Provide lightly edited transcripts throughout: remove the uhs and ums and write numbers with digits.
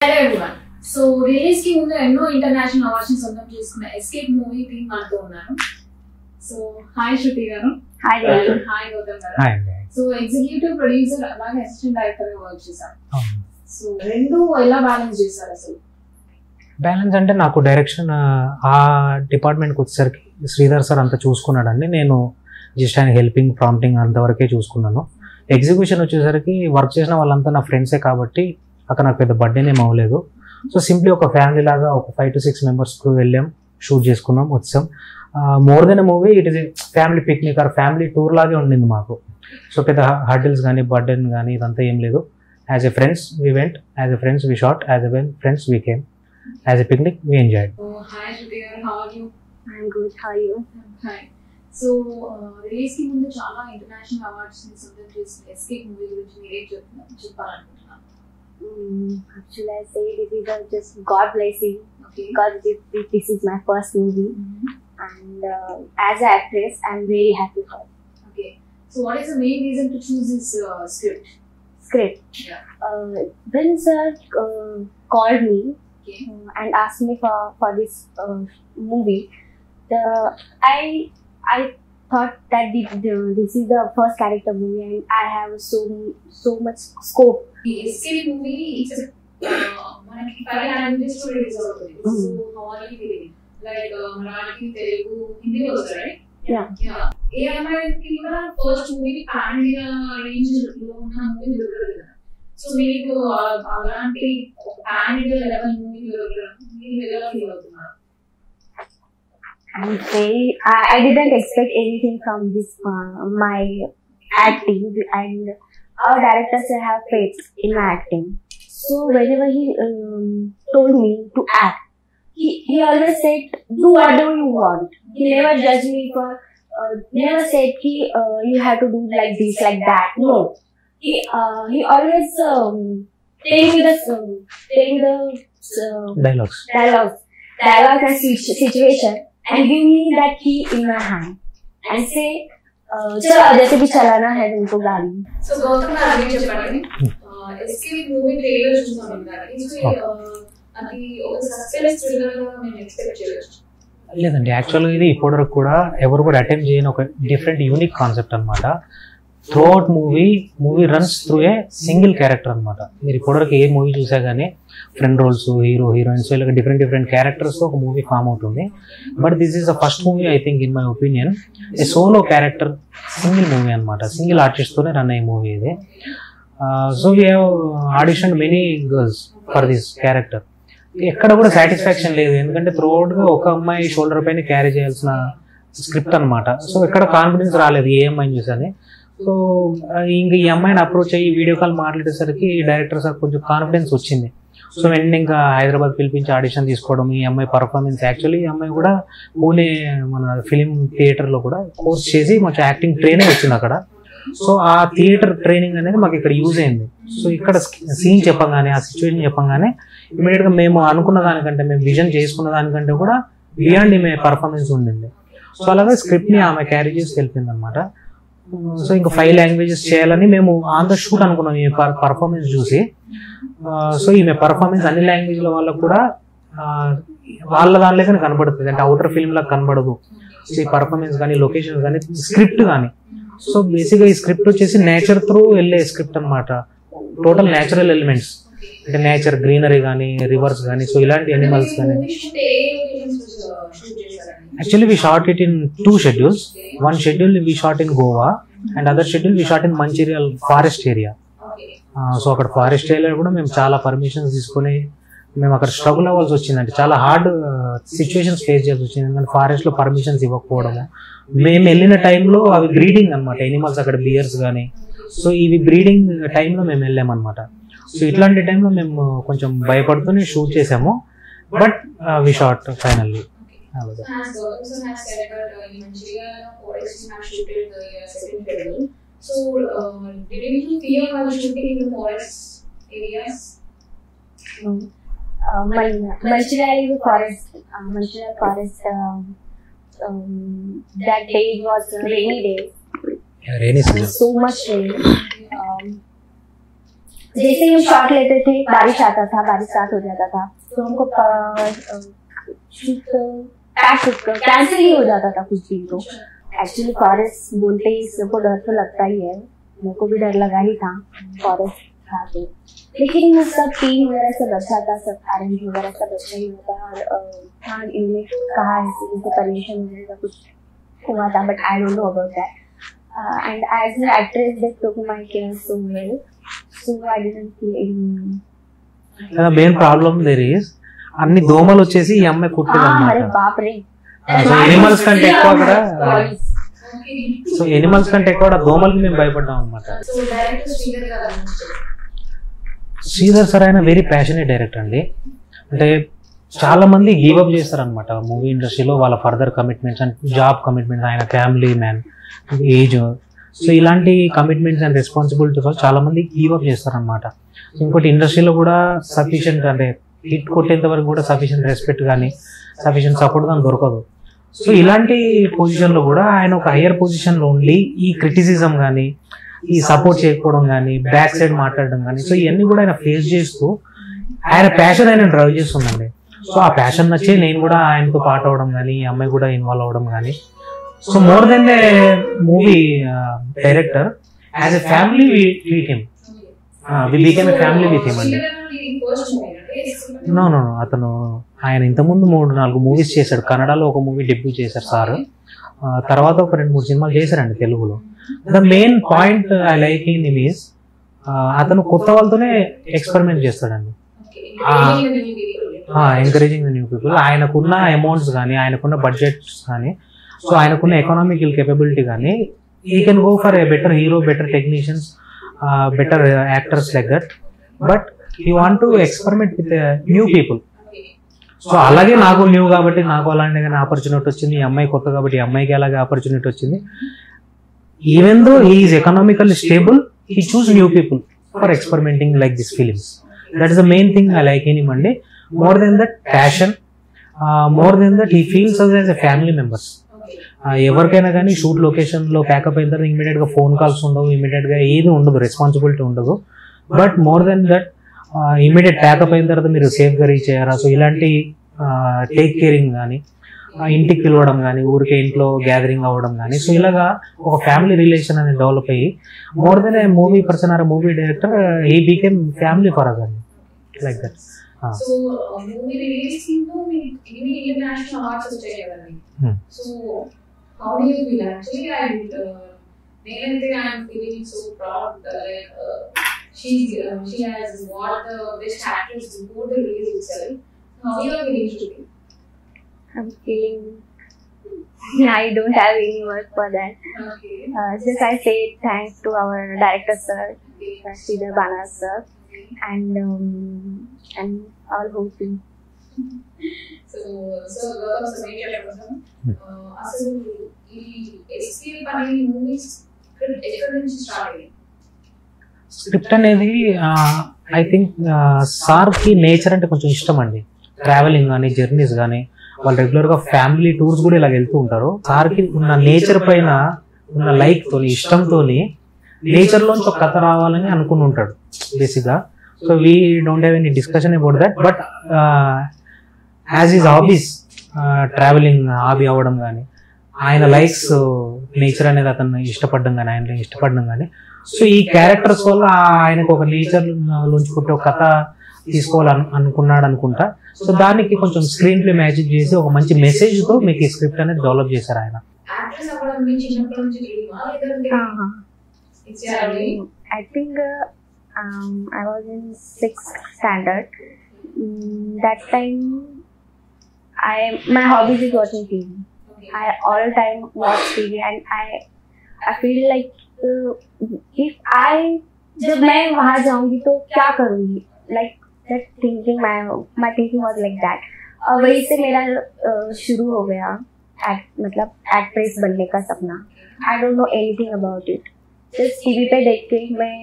Hello everyone. So release ki mundu enno international awards ni sonnam chesukuna Escape movie team manto unnanu. So hi Shruti garu. Hi Garu. Hi Gautam garu. Hi. So executive producer alage assistant director ga work chesaru. So rendu ela balance chesaru asalu. Balance అంటే నాకు direction ఆ డిపార్ట్మెంట్కి వచ్చేసరికి Sridhar sir అంతా చూసుకున్నాడండి. నేను just ఆయన helping prompting అంతవరకే చూసుకున్నాను. ఎగ్జిక్యూషన్ వచ్చేసరికి వర్క్ చేసిన వాళ్ళంతా నా ఫ్రెండ్సే కాబట్టి అక్కడ నాకు పెద్ద బర్త్డేనే ఏం అవ్వలేదు. సో సింప్లీ ఒక ఫ్యామిలీ లాగా ఒక 5 to 6 మెంబర్స్కు వెళ్ళాం, షూట్ చేసుకున్నాం, వచ్చాం. More than movie it is family picnic or family tour లాగే ఉండింది మాకు. సో పెద్ద హర్డిల్స్ కానీ బర్డెన్ కానీ ఇదంతా ఏం లేదు. As a friends we went, as a friends we shot, as a friends we came, as a picnic we enjoyed. Oh hi Shruti garu, how are you? I'm good. How are you? Hi. So release ki mundu chaala international awards ni sonnam chesukuna Escape movie gurinchi mere cheppalanukuntunnaru. Actually, I say this is just God blessing. Okay. Because this is my first movie, and as an actress, I'm very happy for it. Okay. So what is the main reason to choose this script? Script. Yeah. When sir called me Okay. and asked me for this movie, I thought that this is the first character movie and I have so much scope. The Escape movie is manaki 5 languages to release అవుతుంది. So how are you feeling? Like Marathi, Telugu, Hindi also, right? Yeah. Yeah. ఏ అమ్మాయికి కూడా first movie pan India range లో ఉన్న movie దొరకదు కదా. So మీకు అలాంటి pan India level movie దొరకడం మీరు ఎలా ఫీల్ అవుతున్నారు? I didn't expect anything from this my acting, and our directors have faith in my acting. So whenever he told me to act, he always said, do whatever you want. He never judged me for never said you have to do like this, like that. No, he always tell me the Dialogues and situation and give me that key in my hand and say चलो जैसे भी चलाना है तुमको गाड़ी. So Gautam గారు ఏం చెప్పండి? ఎస్కేప్ మూవీ ట్రైలర్ చూసాం కదా, అది ఒక సస్పెన్స్ థ్రిల్లర్ గా నేను ఎక్స్పెక్ట్ చేయొచ్చు. లేదండి, యాక్చువల్గా ఇది ఇప్పటివరకు కూడా ఎవరు కూడా అటెంప్ట్ చేయని ఒక డిఫరెంట్ యూనిక్ కాన్సెప్ట్ అనమాట. Through out movie runs through a single character అనమాట. మీరు ఇప్పటివరకు ఏ మూవీ చూసా కానీ ఫ్రెండ్ రోల్స్, హీరో హీరోయిన్స్ ఇలా డిఫరెంట్ క్యారెక్టర్స్తో ఒక మూవీ ఫామ్ అవుతుంది. But this is the first movie I think in my opinion A solo character single movie అనమాట. Single ఆర్టిస్ట్తోనే run అయ్యే మూవీ ఇది. So we have audition many girls for this character. ఎక్కడ కూడా satisfaction లేదు, ఎందుకంటే త్రూఅవుట్గా ఒక అమ్మాయి షోల్డర్ పైన క్యారీ చేయాల్సిన స్క్రిప్ట్ అనమాట. సో ఎక్కడ కాన్ఫిడెన్స్ రాలేదు ఏ అమ్మాయిని చూసని. సో ఇంక ఈ అమ్మాయిని అప్రోచ్ అయ్యి వీడియో కాల్ మాట్లాడేసరికి డైరెక్టర్ సార్ కొంచెం కాన్ఫిడెన్స్ వచ్చింది. సో వెంటనే ఇంకా హైదరాబాద్ పిలిపించి ఆడిషన్ తీసుకోవడం, ఈ అమ్మాయి పర్ఫార్మెన్స్ యాక్చువల్లీ ఈ అమ్మాయి కూడా పూణే మన ఫిలిం థియేటర్లో కూడా కోర్స్ చేసి కొంచెం యాక్టింగ్ ట్రైనింగ్ వచ్చింది అక్కడ. సో ఆ థియేటర్ ట్రైనింగ్ అనేది మాకు ఇక్కడ యూజ్ అయింది. సో ఇక్కడ సీన్ చెప్పగానే, ఆ సిచ్యువేషన్ చెప్పగానే ఇమీడియట్గా మేము అనుకున్న దానికంటే, మేము విజన్ చేసుకున్న దానికంటే కూడా బియాండ్ ఈమె పర్ఫార్మెన్స్ ఉండింది. సో అలాగే స్క్రిప్ట్ని ఆమె క్యారీ చేసి వెళ్ళిపోయింది అనమాట. సో ఇంకా 5 లాంగ్వేజెస్ చేయాలని మేము ఆన్ ద షూట్ అనుకున్నాం ఈ పర్ఫార్మెన్స్ చూసి. సో ఈమె పర్ఫార్మెన్స్ అన్ని లాంగ్వేజ్ల వాళ్ళకు కూడా వాళ్ళ దానిలోనే కనబడుతుంది, అంటే అవుటర్ ఫిల్మ్ లాగా కనబడదు. సో ఈ పర్ఫార్మెన్స్ కానీ, లొకేషన్స్ కానీ, స్క్రిప్ట్ కానీ. సో బేసిక్గా ఈ స్క్రిప్ట్ వచ్చేసి నేచర్ త్రూ వెళ్ళే స్క్రిప్ట్ అనమాట. టోటల్ నేచురల్ ఎలిమెంట్స్ అంటే నేచర్, గ్రీనరీ కానీ, రివర్స్ కానీ, సో ఇలాంటి ఎనిమల్స్ కానీ. Actually, we shot it in 2 schedules. One schedule we shot in Goa and other schedule we shot in Mancherial forest area. So అక్కడ forest ఏరియాలో కూడా మేము చాలా పర్మిషన్స్ తీసుకొని మేము అక్కడ స్ట్రగుల్ అవ్వాల్సి వచ్చిందంటే చాలా హార్డ్ సిచ్యువేషన్స్ ఫేస్ చేయాల్సి వచ్చింది. ఎందుకంటే ఫారెస్ట్లో పర్మిషన్స్ ఇవ్వకపోవడము, మేము వెళ్ళిన టైంలో అవి బ్రీడింగ్ అనమాట, ఎనిమల్స్ అక్కడ బియర్స్ కానీ. సో ఇవి బ్రీడింగ్ టైంలో మేము వెళ్ళామన్నమాట. సో ఇట్లాంటి టైంలో మేము కొంచెం భయపడుతూనే షూట్ చేసాము. But we shot finally. As Gautam has said that in Mancherial forest you have shooted the second schedule. So didn't you fear while shooting in the forest areas? Mancherial forest. That day it was a rainy day. Yeah, rainy season. So much rain. जैसे ही हम shot लेते थे बारिश आता था, बारिश start हो जाता था तो हमको कैंसिल ही हो जाता था कुछ दिन। तो एक्चुअली फॉरेस्ट बोलते ही सबको डर तो लगता ही है, मेरे को भी डर लगा ही था फॉरेस्ट था तो, लेकिन सब टीम वगैरह सब अच्छा था, सब अरेंज वगैरह सब अच्छा ही होता है। और हाँ इन्होंने कहा है कि उनसे परमिशन वगैरह का कुछ हुआ था, but I don't know about that. And as an actress, they took my care so well, so I didn't feel any. Main problem there is అన్ని దోమలు వచ్చేసి ఈ అమ్మాయి కుట్టేది అరే అన్నమాట. బాప్ రే, సో ఎనిమల్స్ కంటే ఎక్కువ కూడా సో ఎనిమల్స్ కంటే ఎక్కువ కూడా దోమలకి మేము భయపడ్డాం అనమాట. సో డైరెక్టర్ శ్రీధర్ గారు శ్రీధర్ సార్ ఆయన వెరీ ప్యాషనేట్ డైరెక్టర్ అండి. అంటే చాలా మంది గివ్ అప్ చేస్తారనమాట మూవీ ఇండస్ట్రీలో, వాళ్ళ further commitments and job commitments, ఆయన ఫ్యామిలీ మ్యాన్, ఏజ్, సో ఇలాంటి కమిట్మెంట్స్ అండ్ రెస్పాన్సిబిలిటీస్ చాలా మంది గివ్ అప్ చేస్తారనమాట. ఇంకోటి ఇండస్ట్రీలో కూడా సఫిషియెంట్ అంటే హిట్ కొట్టేంత వరకు కూడా సఫిషియెంట్ రెస్పెక్ట్ కానీ సఫిషియెంట్ సపోర్ట్ కానీ దొరకదు. సో ఇలాంటి పొజిషన్లో కూడా ఆయన ఒక హయ్యర్ పొజిషన్లో ఉండి ఈ క్రిటిసిజం కానీ ఈ సపోర్ట్ చేయకపోవడం కానీ బ్యాక్ సైడ్ మాట్లాడడం కానీ సో ఇవన్నీ కూడా ఆయన ఫేస్ చేస్తూ ఆయన ప్యాషన్ ఆయన డ్రైవ్ చేస్తుందండి. సో ఆ ప్యాషన్ నచ్చే నేను కూడా ఆయనతో పాట అవడం కానీ ఈ అమ్మాయి కూడా ఇన్వాల్వ్ అవ్వడం కానీ, so more than a movie director as a family with him, we became a family with him అండి. నో అతను ఆయన ఇంతకుముందు 3-4 మూవీస్ చేశాడు. కన్నడలో ఒక మూవీ డెబ్యూ చేశారు సార్, తర్వాత ఒక 2-3 సినిమాలు చేశారండి తెలుగులో. The main point I like in him is అతను కొత్త వాళ్ళతోనే ఎక్స్పెరిమెంట్ చేస్తాడండి, ఎంకరేజింగ్ ద న్యూ పీపుల్. ఆయనకున్న అమౌంట్స్ కానీ ఆయనకున్న బడ్జెట్స్ కానీ సో ఆయనకున్న ఎకనామికల్ కేపబిలిటీ కానీ ఈ can go for a better hero, better technicians, better actors like that, but he want to experiment with new people. So అలాగే నాకు న్యూ కాబట్టి నాకు అలాంటిగానే ఆపర్చునిటీ వచ్చింది, ఈ అమ్మాయి కొత్త కాబట్టి ఈ అమ్మాయికి అలాగే ఆపర్చునిటీ వచ్చింది. Even though he is economically stable, he choose new people for experimenting like this films. That is the main thing I like in him అండి. More than that passion, more than that he feels us as a family members. ఎవరికైనా కానీ shoot లొకేషన్లో pack up అయిన తర్వాత ఇమీడియట్గా phone calls ఉండవు, ఇమీడియట్గా ఏది ఉండదు, రెస్పాన్సిబిలిటీ ఉండదు. But more than that immediate pack up అయిన తర్వాత మీరు సేఫ్గా రీచ్ అయ్యారా, సో ఇలాంటి టేక్ కేరింగ్ కానీ, ఇంటికి పిలవడం కానీ, ఊరికే ఇంట్లో గ్యాదరింగ్ అవ్వడం కానీ, సో ఇలాగా ఒక ఫ్యామిలీ రిలేషన్ అనేది డెవలప్ అయ్యి more than a movie person or movie director he became family for us అండి, like that. So movie release కింద మీకు ఇన్ని ఇంటర్నేషనల్ అవార్డ్స్ వచ్చాయి కదండి. So how do you feel? Actually నేనైతే I'm feeling so proud, like she has won the best actress before the release itself. How you are feeling today? I'm feeling, I don't have any words for that. Okay. Just I say thanks to our director sir, Sridhar Banas sir, and all whole team. So Gautam Sameet గారు అసలు ఈ escape అనే movies ఎక్కడి నుంచి start అయ్యింది? Script అనేది I think సార్కి nature అంటే కొంచెం ఇష్టం అండి. ట్రావెలింగ్ కానీ జర్నీస్ కానీ వాళ్ళు రెగ్యులర్గా ఫ్యామిలీ టూర్స్ కూడా ఇలా వెళ్తూ ఉంటారు. సార్కి ఉన్న నేచర్ పైన ఉన్న లైక్తో ఇష్టంతో నేచర్లోంచి ఒక కథ రావాలని అనుకుని ఉంటాడు బేసిక్గా. So we don't have any discussion about that, but as is hobbies travelling hobby అవ్వడం కానీ, ఆయన లైక్స్ నేచర్ అనేది అతను ఇష్టపడడం కానీ, ఆయన ఇష్టపడడం కానీ, సో ఈ క్యారెక్టర్స్ వల్ల ఆయనకు ఒక నేచర్ నుంచి పుట్టి ఒక కథ తీసుకోవాలని అనుకున్నాడు అనుకుంటా. సో దానికి కొంచెం స్క్రీన్ ప్లే మ్యాజిక్ చేసి ఒక మంచి మెసేజ్ తో మీకు ఈ స్క్రిప్ట్ అనేది డెవలప్ చేశారు ఆయన. I think I was in 6th standard. That time my hobbies is watching TV. I all time watch TV and I feel like if जब मैं वहां जाऊंगी तो क्या करूंगी, like that thinking, my thinking was like that. और वही से मेरा शुरू हो गया मतलब एक्ट्रेस बनने का सपना. I don't know anything about it, just TV पे देख के मैं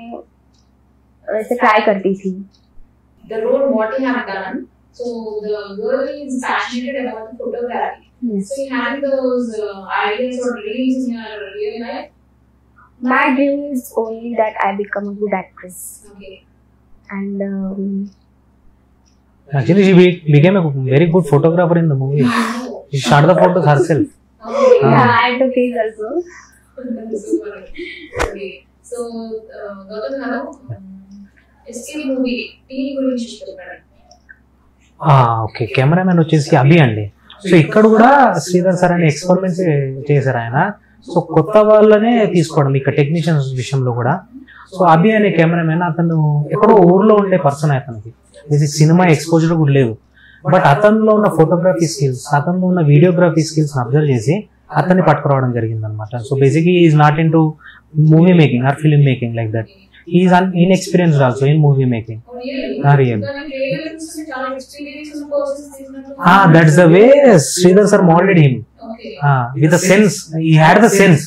वैसे ट्राई करती थी. The role what you have done, so the girl is passionate about the photography. Yes. So you have those ideas or dreams in your real life? My dream is only that I become a good actress. Okay. and Actually, she became a very good photographer in the movie. She shot the photos herself. yeah, I took it also. Super. Okay. So, Gautam garu, escape movie TV గురించి చెప్పండి. Okay, cameraman వచ్చేసి అభి అండి. So ఇక్కడ కూడా Sridhar sir అనే experiments చేశారు ఆయన. So కొత్త వాళ్ళనే తీసుకోవడం ఇక్కడ టెక్నీషియన్స్ విషయంలో కూడా. సో అభి అనే కెమెరామెన్, అతను ఎక్కడో ఊర్లో ఉండే పర్సన్. అతనికి బేసిక్ సినిమా ఎక్స్పోజర్ కూడా లేదు. బట్ అతనిలో ఉన్న ఫోటోగ్రఫీ స్కిల్స్, అతనిలో ఉన్న వీడియోగ్రఫీ స్కిల్స్ అబ్జర్వ్ చేసి అతన్ని పట్టుకురావడం జరిగింది అనమాట. So basically is not in to movie making or film making like that. Is inexperienced also in movie making. That's the way Sridhar sir molded him. With the sense, he had the sense.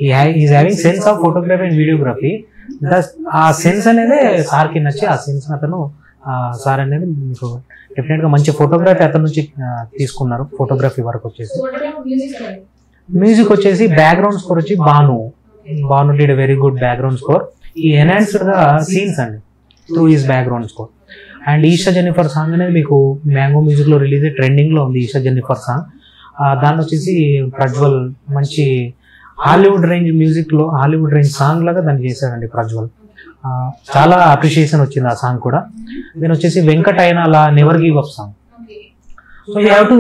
He is having sense of photography and videography. ఆ sense అనేది సార్కి నచ్చి ఆ sense అతను sir అనేది మీకు definite గా మంచి ఫోటోగ్రఫీ అతని నుంచి తీసుకున్నారు. ఫోటోగ్రఫీ వరకు వచ్చేసి మ్యూజిక్ వచ్చేసి బ్యాక్గ్రౌండ్ స్కోర్ వచ్చి Bhanu did very good background score. ఈ ఎన్హాన్స్డ్ ద సీన్స్ అండి through his background score. And Eesha Jennifer song అనేది మీకు మ్యాంగో మ్యూజిక్ లో రిలీజ్ ట్రెండింగ్ లో ఉంది. ఈషా జెన్నిఫర్ సాంగ్ దాన్ని వచ్చేసి ప్రజ్వల్ మంచి హాలీవుడ్ రేంజ్ మ్యూజిక్ లో హాలీవుడ్ రేంజ్ సాంగ్ లాగా దాన్ని చేశాడండి ప్రజ్వల్. చాలా అప్రిషియేషన్ వచ్చింది ఆ సాంగ్ కూడా. దీని వచ్చేసి Venkat Ainala never give up song. So you have to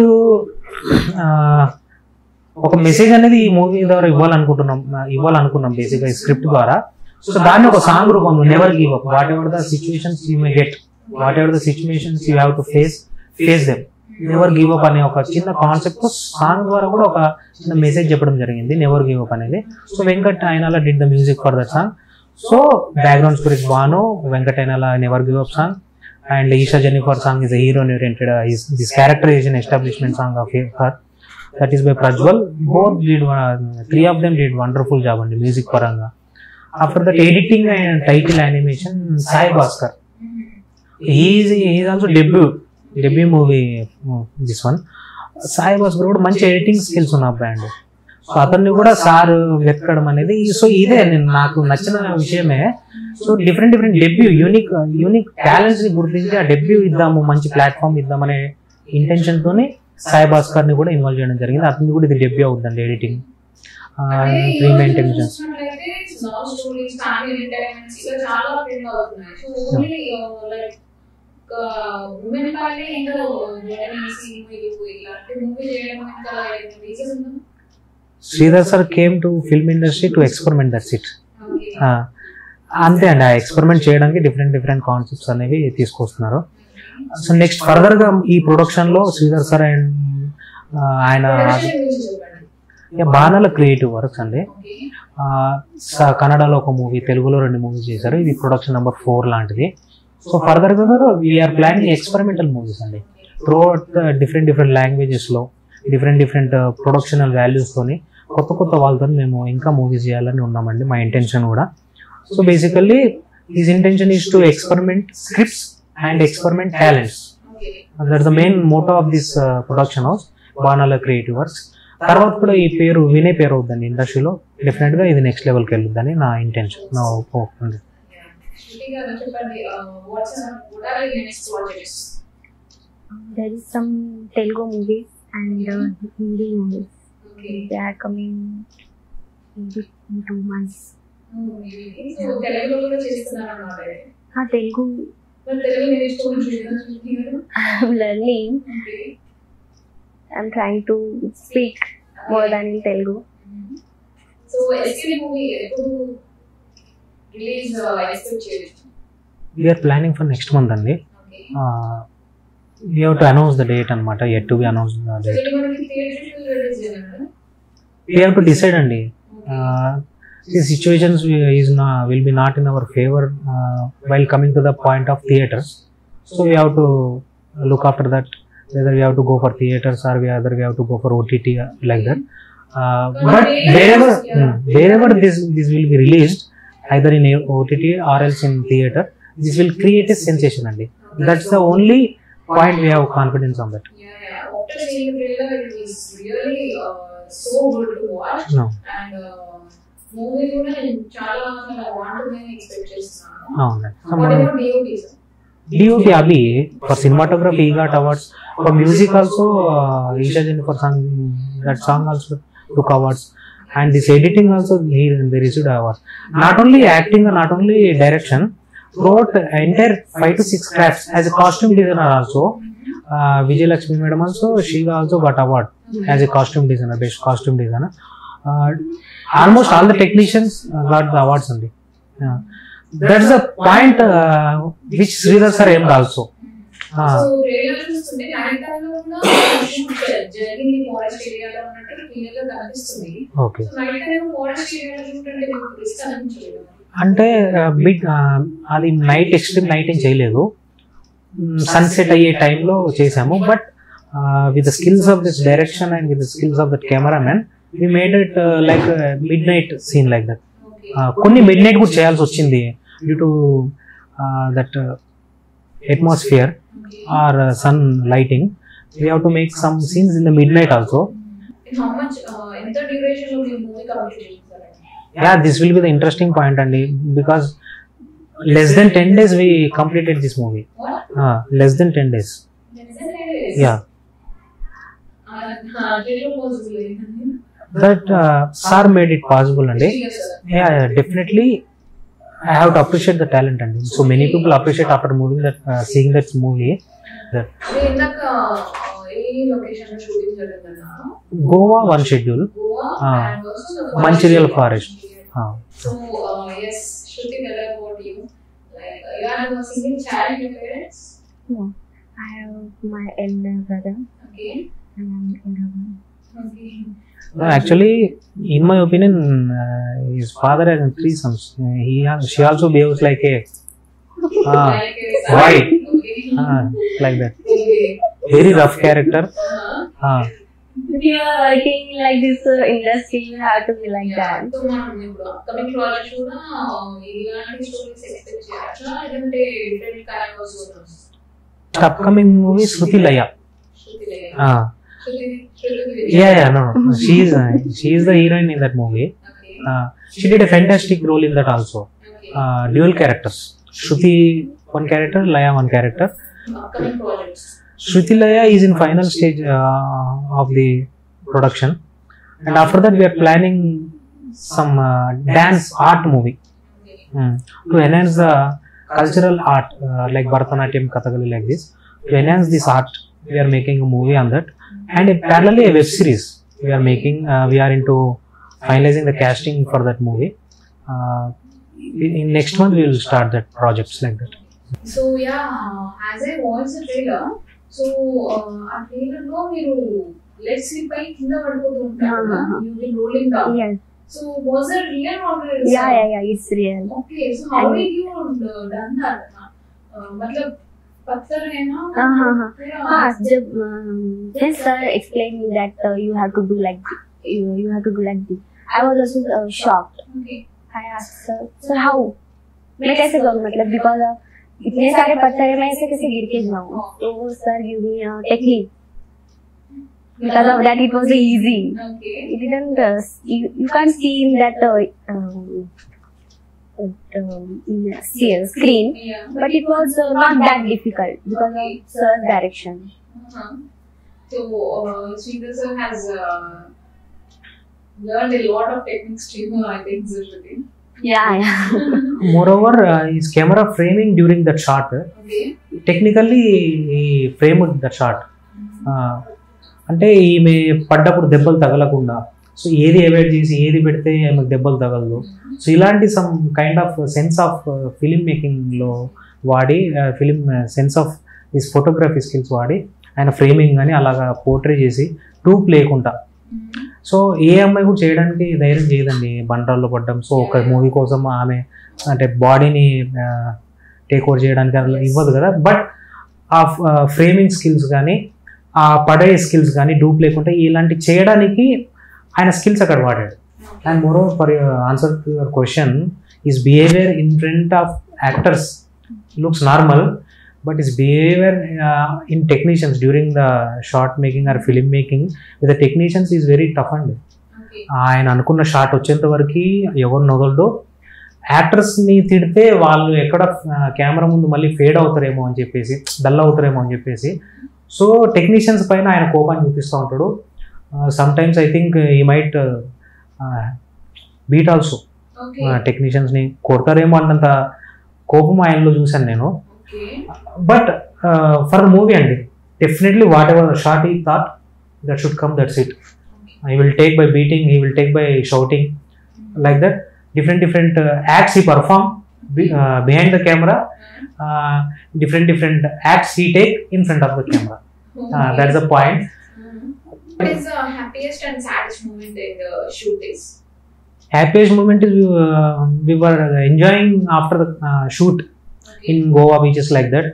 ఒక మెసేజ్ అనేది ఈ మూవీ ద్వారా ఇవ్వాలనుకున్నాం బేసిక్ గా స్క్రిప్ట్ ద్వారా. సో దాన్ని ఒక సాంగ్ రూపంలో never give up, what ever the situations you may get, what ever the situations you have to face them, never give up అనే ఒక చిన్న కాన్సెప్ట్ సాంగ్ ద్వారా కూడా ఒక చిన్న మెసేజ్ చెప్పడం జరిగింది, నెవర్ గివ్ అప్ అనేది. So Venkat Ainala did the music for that song. So background score is Bhanu, Venkat Ainala never give up song, and Eesha Jennifer song is heroine oriented. This characterization establishment song of her, that is by Prajwal. Both did three of them did wonderful job on the music paranga. After that, editing and title animation, Sai Bhaskar. He is also debut movie. This one, Sai Bhaskar కూడా మంచి editing skills ఉన్న band. So అతన్ని కూడా sir వెతకడం అనేది so ఇదే నాకు నచ్చిన విషయమే. So different debut unique talents ని గుర్తించి ఆ డెబ్యూ ఇద్దాము, మంచి ప్లాట్ఫామ్ ఇద్దామనే ఇంటెన్షన్ తోని సాయి భాస్కర్ ని కూడా ఇన్వాల్వ్ చేయడం జరిగింది. అతను కూడా ఇది డెబ్యూ అవుతుంది editing. Three main technicians Sridhar sir came to film industry to experiment, that's it. అంతే అండి, ఆ ఎక్స్పెరిమెంట్ చేయడానికి డిఫరెంట్ కాన్సెప్ట్స్ అనేవి తీసుకొస్తున్నారు. సో నెక్స్ట్ ఫర్దర్ గా ఈ ప్రొడక్షన్ లో శ్రీధర్ సార్ అండ్ ఆయన బాణాల క్రియేటివ్ వర్క్స్ అండి. కన్నడలో ఒక మూవీ, తెలుగులో 2 మూవీస్ చేశారు. ఇది ప్రొడక్షన్ నెంబర్ 4 లాంటిది. సో ఫర్దర్ గా వీఆర్ ప్లానింగ్ ఎక్స్పెరిమెంటల్ మూవీస్ అండి త్రూఅవుట్ డిఫరెంట్ లాంగ్వేజెస్ లో డిఫరెంట్ ప్రొడక్షనల్ వాల్యూస్ తోని కొత్త వాళ్ళతో మేము ఇంకా మూవీస్ చేయాలని ఉన్నామండి, మా ఇంటెన్షన్ కూడా. So basically his intention is to experiment scripts and experiment talents. That's the main motto of this production house, Banala Creative Works. తర్వాత కూడా ఈ పేరు వినే పేరు అవుతుందండి ఇండస్ట్రీలో. డెఫినెట్ గా ఇది నెక్స్ట్ లెవెల్కి వెళ్ళిద్దని నా ఇంటెన్షన్, నా ఉంది. There is some Telugu movies and Hindi movies. They are coming in 2 months. Telugu I'm learning. I'm trying to speak more than in Telugu. So, SK movie release expected. We are planning for next month only. We have to announce the date anamata, yet to be announced the date. We have to decide andi. The situations will be not in our favor while coming to the point of theaters. So we have to look after that, whether we have to go for theaters or whether we have to go for OTT like that. But wherever this will be released, either in OTT or else in theater, this will create a sensation only. That's the only point we have confidence on that. Yeah. After seeing the trailer, it was really so good to watch. No. And movie కూడా నేను చాలా బాగుంటుందని expect చేస్తున్నాను. అవునండి. DOP అవి for cinematography he got awards, for music also Isha Jennifer sang that song also took awards, and this editing also they received awards. Not only acting or not only direction, throughout entire 5 to 6 crafts as a costume designer also. Vijay Lakshmi madam also, she also got award as a costume designer, best costume designer. Almost all the technicians got the awards only. That's the point which Sridhar sir aimed also. So trailer చూస్తుంటే night కూడా జరిగింది forest ఏరియాలో ఉన్నట్టు clear గా కనిపిస్తుంది. Okay. So night time forest ఏరియాలో చూస్తుంటే మీకు రిస్క్ అనిపించలేదు? అంటే బిగ్ అది నైట్ ఎక్స్ట్రీమ్ నైట్ ఏం చేయలేదు, సన్సెట్ అయ్యే టైంలో చేసాము. But with the skills of this direction and with the skills of that cameraman we made it like mid night scene like that. కొన్ని మిడ్ నైట్ కూడా చేయాల్సి వచ్చింది due to that atmosphere or sun lighting. We have to make some scenes in the midnight also. How much ఎంత duration లో మీరు movie complete చేశారు? Yeah, this will be the interesting point and because less than 10 days we completed this movie. What? Less than 10 days. Less than 10 days? Yeah. Possible. That sir made it possible and yeah, definitely I have to appreciate the talent and so many people appreciate after moving that seeing that movie. That ఇందాక ఏ location లో shooting జరిగిందన్నా? Goa one schedule. Goa and also Mancherial forest. So yes, Shruti, tell about you. Like you are a single child in your parents? No, I have my elder brother. Okay. And I'm elder one. Okay. Actually, in my opinion, his father has 3 sons. She also behaves like a white, like that. Okay. Very rough character. If you are working like this industry, you have to be like that. So మనం ఇప్పుడు upcoming projects కూడా ఇలాంటి stories expect చేయొచ్చా, లేదంటే different kind of stories? Upcoming movie Shruti Laya. Shruti Laya. Yeah, no. She is the heroine in that movie. Okay. She did a fantastic role in that also. Okay. Dual characters. Shruti one character, Laya one character. Upcoming projects. Shruti Laya is in final stage of the production, and after that we are planning some dance art movie to enhance the cultural art like Bharatanatyam, Kathakali, like this. To enhance this art, we are making a movie on that, and parallelly a web series we are making. We are into finalizing the casting for that movie. In next month we will start that projects like that. So yeah, as I watched the trailer, so ఆ trailer లో మీరు leg slip అయి కింద పడిపోతూ ఉంటారు, you will rolling down. Yes. So was it real or Yeah, it's real. Okay, so how did you done that? मतलब पत्थर है ना? Then sir explained me that you have to do like this. You have to do like this. I was also shocked. Okay. I asked sir how? मैं कैसे करूँ, मतलब because of इतने सारे पत्थर है, मैं ऐसे कैसे गिर के जाऊँ? तो sir give me a technique. Because of that it was easy. Okay. It didn't you can't see in that screen, Yeah. but it was not that difficult because of sir's direction. So Sridhar sir has learned a lot of techniques too, I think, Shruti. Yeah. Moreover, his camera framing during that shot, Okay. technically he framed that shot. అంటే ఈమె పడ్డప్పుడు దెబ్బలు తగలకుండా, so ఏది avoid చేసి ఏది పెడితే ఆమెకు దెబ్బలు తగలదు. సో ఇలాంటి some kind of sense of film మేకింగ్లో వాడి, film sense of his photography skills వాడి ఆయన ఫ్రేమింగ్ అని అలాగా పోర్ట్రే చేసి ట్రూప్ లేకుండా. సో ఏ అమ్మాయి కూడా చేయడానికి ధైర్యం చేయదండి బండరాల్లో పడ్డం. సో ఒక మూవీ కోసం ఆమె అంటే బాడీని టేక్ ఓవర్ చేయడానికి అలా ఇవ్వదు కదా. బట్ ఆ ఫ్రేమింగ్ స్కిల్స్ కానీ ఆ పడే స్కిల్స్ కానీ డూప్ లేకుండా ఇలాంటి చేయడానికి ఆయన స్కిల్స్ అక్కడ వాడాడు. And moreover for answer to your question, his behaviour in front of actors looks normal, but his behavior in technicians during the shot making or film making with the technicians is very tough and Okay. ఆయన అనుకున్న shot వచ్చేంత వరకు ఎవరు వదలడు. యాక్టర్స్ని తిడితే వాళ్ళు ఎక్కడ camera ముందు మళ్ళీ ఫేడ్ అవుతారేమో అని చెప్పేసి, డల్ అవుతారేమో అని చెప్పేసి, సో టెక్నీషియన్స్ పైన ఆయన కోపాన్ని చూపిస్తూ ఉంటాడు. Some times I think he might beat also. టెక్నీషియన్స్ని కొడతారేమో అన్నంత కోపం ఆయనలో చూశాను నేను. బట్ ఫర్ మూవీ అండి, డెఫినెట్లీ వాట్ ఎవర్ షార్ట్ ఈ thought that should come, that's it. He will take by beating, he will take by shouting, like that. Different acts he perform behind the camera, different acts he take in front of the camera. That's the point. What is the happiest and saddest moment in the shoot days? Happiest moment is we were enjoying after the shoot in Goa beaches, like that.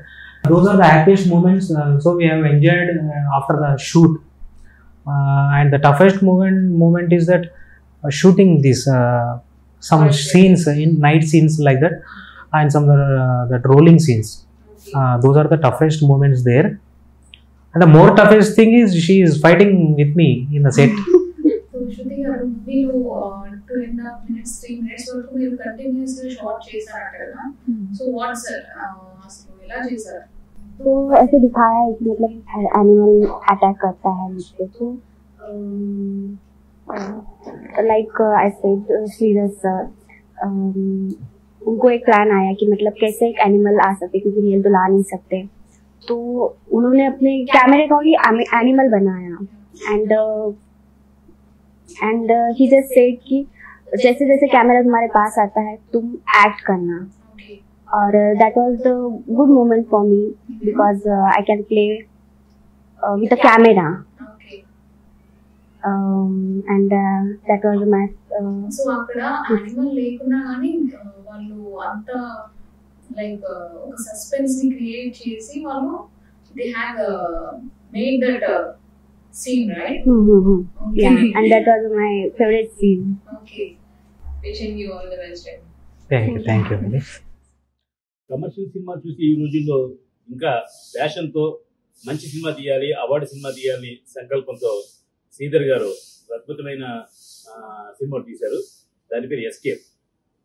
Those are the happiest moments. So we have enjoyed after the shoot. And the toughest moment is that shooting this some scenes in night scenes, like that, and some that rolling scenes. Those are the toughest moments there. And the more toughest thing is she is fighting with me in the set. So shooting a movie 2.5 minutes 3 minutes వరకు మీరు కంటిన్యూస్గా shot చేశారట కదా. So what's అసలు ఎలా చేశారు? तो ऐसे दिखाया है कि मतलब एनिमल अटैक करता है मुझ पे, तो like I said Shridhar sir, उनको एक प्लान आया कि मतलब कैसे एक एनिमल आ सकते, क्योंकि रियल तो ला नहीं सकते, तो उन्होंने अपने कैमरे का ही एनिमल बनाया. एंड ही जस्ट सेड कि जैसे जैसे कैमरा तुम्हारे पास आता है तुम एक्ट करना. और that was the good moment for me because I can play with a camera. Okay. And that was my so అక్కడ యానిమల్ లేకున్నా కానీ వాళ్ళు అంత లైక్ ఒక సస్పెన్స్ ని క్రియేట్ చేసి వాళ్ళు they have made that scene, right? Yeah, and that was my favorite scene. Okay. Wishing you all the best. Thank you. Commercial cinema చూసి ఈ రోజుల్లో ఇంకా ప్యాషన్తో మంచి సినిమా తీయాలి, అవార్డు సినిమా తీయాలని సంకల్పంతో శ్రీధర్ గారు అద్భుతమైన సినిమా తీశారు. దాని పేరు ఎస్కేప్.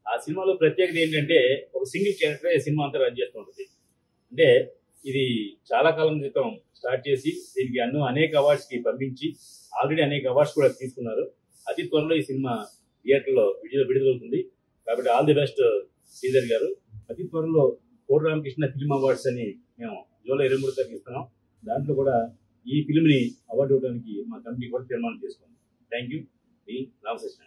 ఆ సినిమాలో ప్రత్యేకత ఏంటంటే ఒక సింగిల్ క్యారెక్టర్ సినిమా అంతా రన్ చేస్తూ ఉంటుంది. అంటే ఇది చాలా కాలం క్రితం స్టార్ట్ చేసి దీనికి అనేక అవార్డ్స్కి పంపించి ఆల్రెడీ అనేక అవార్డ్స్ కూడా తీసుకున్నారు. అతి త్వరలో ఈ సినిమా థియేటర్లో విడుదలవుతుంది. కాబట్టి ఆల్ ది బెస్ట్ శ్రీధర్ గారు. అతి త్వరలో కోటి రామకృష్ణ ఫిల్మ్ అవార్డ్స్ అని మేము జూలై 23 తారీఖు ఇస్తున్నాం. దాంట్లో కూడా ఈ ఫిల్మ్ని అవార్డు ఇవ్వడానికి మా కమిటీ కూడా తీర్మానం చేసుకుంది. Thank you. రామకృష్ణ.